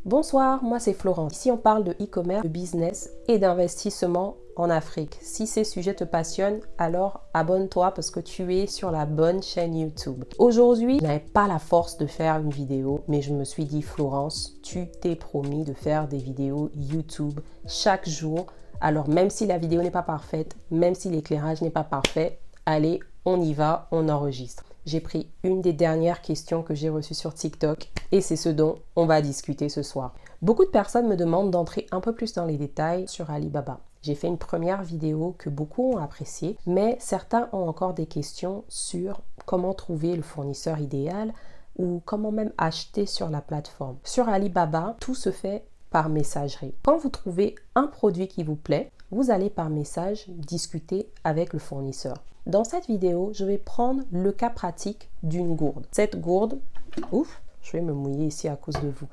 Bonsoir, moi c'est Florence. Ici on parle de e-commerce, de business et d'investissement en Afrique. Si ces sujets te passionnent, alors abonne-toi parce que tu es sur la bonne chaîne YouTube. Aujourd'hui, je n'avais pas la force de faire une vidéo, mais je me suis dit Florence, tu t'es promis de faire des vidéos YouTube chaque jour. Alors même si la vidéo n'est pas parfaite, même si l'éclairage n'est pas parfait, allez, on y va, on enregistre. J'ai pris une des dernières questions que j'ai reçues sur TikTok et c'est ce dont on va discuter ce soir. Beaucoup de personnes me demandent d'entrer un peu plus dans les détails sur Alibaba. J'ai fait une première vidéo que beaucoup ont appréciée, mais certains ont encore des questions sur comment trouver le fournisseur idéal ou comment même acheter sur la plateforme. Sur Alibaba, tout se fait par messagerie. Quand vous trouvez un produit qui vous plaît, vous allez par message discuter avec le fournisseur. Dans cette vidéo, je vais prendre le cas pratique d'une gourde. Cette gourde, je vais me mouiller ici à cause de vous.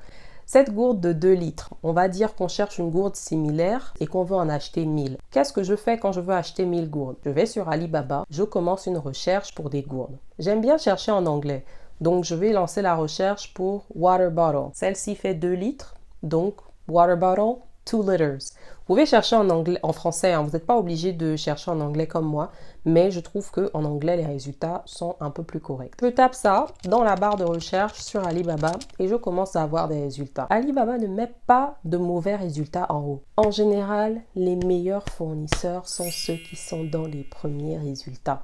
Cette gourde de 2 litres, on va dire qu'on cherche une gourde similaire et qu'on veut en acheter 1000. Qu'est-ce que je fais quand je veux acheter 1000 gourdes? Je vais sur Alibaba, je commence une recherche pour des gourdes. J'aime bien chercher en anglais, donc je vais lancer la recherche pour water bottle. Celle-ci fait 2 litres, donc water bottle 2 liters. Vous pouvez chercher en anglais, en français, hein. Vous n'êtes pas obligé de chercher en anglais comme moi, mais je trouve qu'en anglais, les résultats sont un peu plus corrects. Je tape ça dans la barre de recherche sur Alibaba et je commence à avoir des résultats. Alibaba ne met pas de mauvais résultats en haut. En général, les meilleurs fournisseurs sont ceux qui sont dans les premiers résultats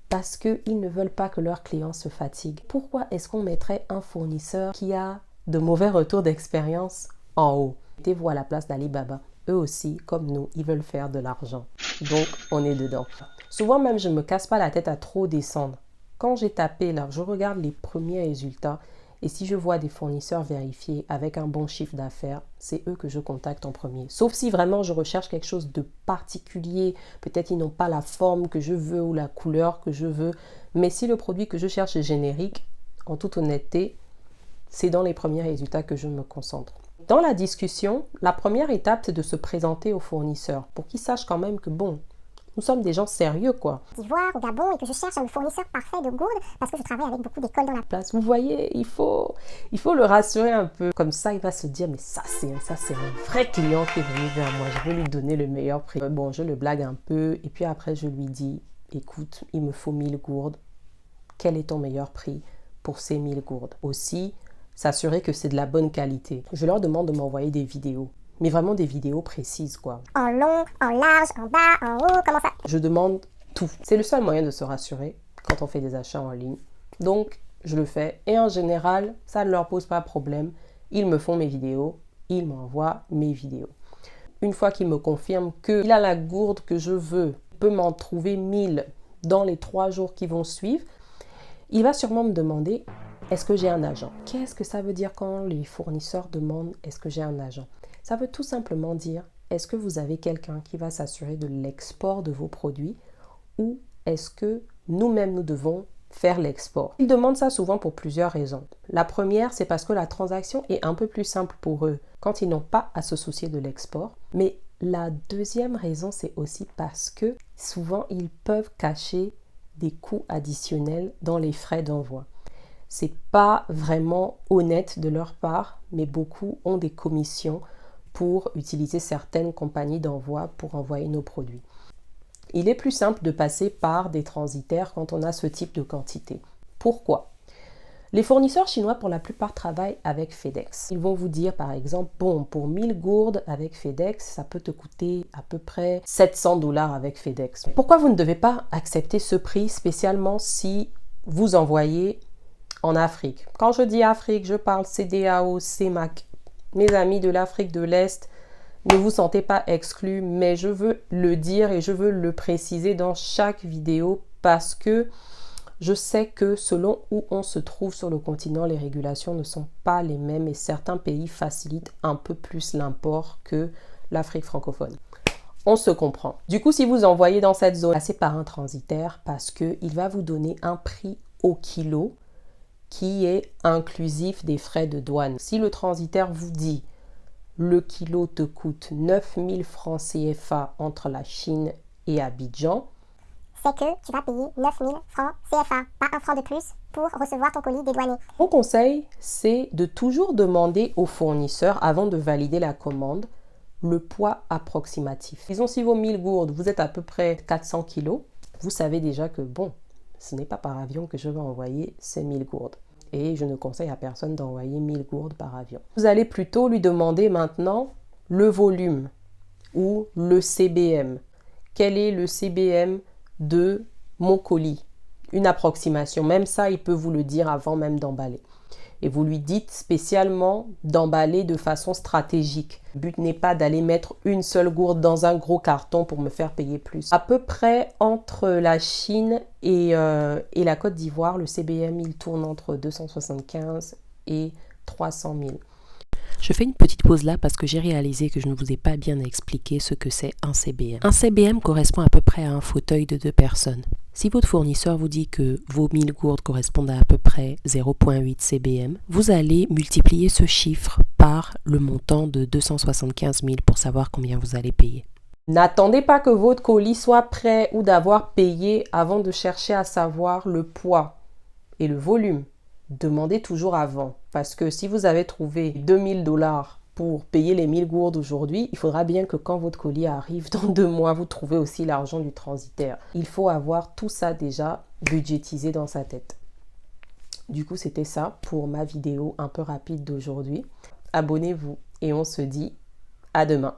parce qu'ils ne veulent pas que leurs clients se fatiguent. Pourquoi est-ce qu'on mettrait un fournisseur qui a de mauvais retours d'expérience en haut? Mettez-vous à la place d'Alibaba. Eux aussi, comme nous, ils veulent faire de l'argent. Donc, on est dedans. Souvent même, je ne me casse pas la tête à trop descendre. Quand j'ai tapé là, je regarde les premiers résultats et si je vois des fournisseurs vérifiés avec un bon chiffre d'affaires, c'est eux que je contacte en premier. Sauf si vraiment je recherche quelque chose de particulier, peut-être ils n'ont pas la forme que je veux ou la couleur que je veux, mais si le produit que je cherche est générique, en toute honnêteté, c'est dans les premiers résultats que je me concentre. Dans la discussion, la première étape, c'est de se présenter au fournisseur pour qu'il sache quand même que bon, nous sommes des gens sérieux quoi. D'Ivoire, au Gabon, et que je cherche le fournisseur parfait de gourdes parce que je travaille avec beaucoup d'écoles dans la place. Vous voyez, il faut le rassurer un peu. Comme ça, il va se dire, mais ça c'est un vrai client qui est venu vers moi. Je veux lui donner le meilleur prix. Bon, je le blague un peu et puis après, je lui dis, écoute, il me faut 1000 gourdes. Quel est ton meilleur prix pour ces 1000 gourdes? Aussi, s'assurer que c'est de la bonne qualité. Je leur demande de m'envoyer des vidéos, mais vraiment des vidéos précises quoi. En long, en large, en bas, en haut, comment ça? Je demande tout. C'est le seul moyen de se rassurer quand on fait des achats en ligne. Donc, je le fais et en général, ça ne leur pose pas de problème. Ils me font mes vidéos, ils m'envoient mes vidéos. Une fois qu'ils me confirment qu'il a la gourde que je veux, il peut m'en trouver 1000 dans les 3 jours qui vont suivre, il va sûrement me demander: est-ce que j'ai un agent? Qu'est-ce que ça veut dire quand les fournisseurs demandent est-ce que j'ai un agent? Ça veut tout simplement dire est-ce que vous avez quelqu'un qui va s'assurer de l'export de vos produits ou est-ce que nous-mêmes nous devons faire l'export? Ils demandent ça souvent pour plusieurs raisons. La première, c'est parce que la transaction est un peu plus simple pour eux quand ils n'ont pas à se soucier de l'export. Mais la deuxième raison, c'est aussi parce que souvent ils peuvent cacher des coûts additionnels dans les frais d'envoi. C'est pas vraiment honnête de leur part, mais beaucoup ont des commissions pour utiliser certaines compagnies d'envoi pour envoyer nos produits. Il est plus simple de passer par des transitaires quand on a ce type de quantité. Pourquoi? Les fournisseurs chinois pour la plupart travaillent avec FedEx. Ils vont vous dire par exemple, bon, pour 1000 gourdes avec FedEx, ça peut te coûter à peu près 700 $ avec FedEx. Pourquoi vous ne devez pas accepter ce prix spécialement si vous envoyez en Afrique? Quand je dis Afrique, je parle CEDEAO, CEMAC. Mes amis de l'Afrique de l'Est, ne vous sentez pas exclus, mais je veux le dire et je veux le préciser dans chaque vidéo parce que je sais que selon où on se trouve sur le continent, les régulations ne sont pas les mêmes et certains pays facilitent un peu plus l'import que l'Afrique francophone. On se comprend. Du coup, si vous envoyez dans cette zone, passez par un transitaire parce qu'il va vous donner un prix au kilo qui est inclusif des frais de douane. Si le transitaire vous dit le kilo te coûte 9000 francs CFA entre la Chine et Abidjan, c'est que tu vas payer 9000 francs CFA, pas un franc de plus pour recevoir ton colis dédouané. Mon conseil, c'est de toujours demander au fournisseur, avant de valider la commande, le poids approximatif. Disons, si vos 1000 gourdes, vous êtes à peu près 400 kilos, vous savez déjà que bon, ce n'est pas par avion que je vais envoyer ces 1000 gourdes. Et je ne conseille à personne d'envoyer 1000 gourdes par avion. Vous allez plutôt lui demander maintenant le volume ou le CBM. Quel est le CBM de mon colis? Une approximation. Même ça, il peut vous le dire avant même d'emballer. Et vous lui dites spécialement d'emballer de façon stratégique. Le but n'est pas d'aller mettre une seule gourde dans un gros carton pour me faire payer plus. À peu près entre la Chine et la Côte d'Ivoire, le CBM, il tourne entre 275 et 300 000. Je fais une petite pause là parce que j'ai réalisé que je ne vous ai pas bien expliqué ce que c'est un CBM. Un CBM correspond à peu près à un fauteuil de 2 personnes. Si votre fournisseur vous dit que vos 1000 gourdes correspondent à peu près 0,8 CBM, vous allez multiplier ce chiffre par le montant de 275 000 pour savoir combien vous allez payer. N'attendez pas que votre colis soit prêt ou d'avoir payé avant de chercher à savoir le poids et le volume. Demandez toujours avant, parce que si vous avez trouvé 2000 $ pour payer les 1000 gourdes aujourd'hui, il faudra bien que quand votre colis arrive dans 2 mois, vous trouvez aussi l'argent du transitaire. Il faut avoir tout ça déjà budgétisé dans sa tête. Du coup, c'était ça pour ma vidéo un peu rapide d'aujourd'hui. Abonnez-vous et on se dit à demain.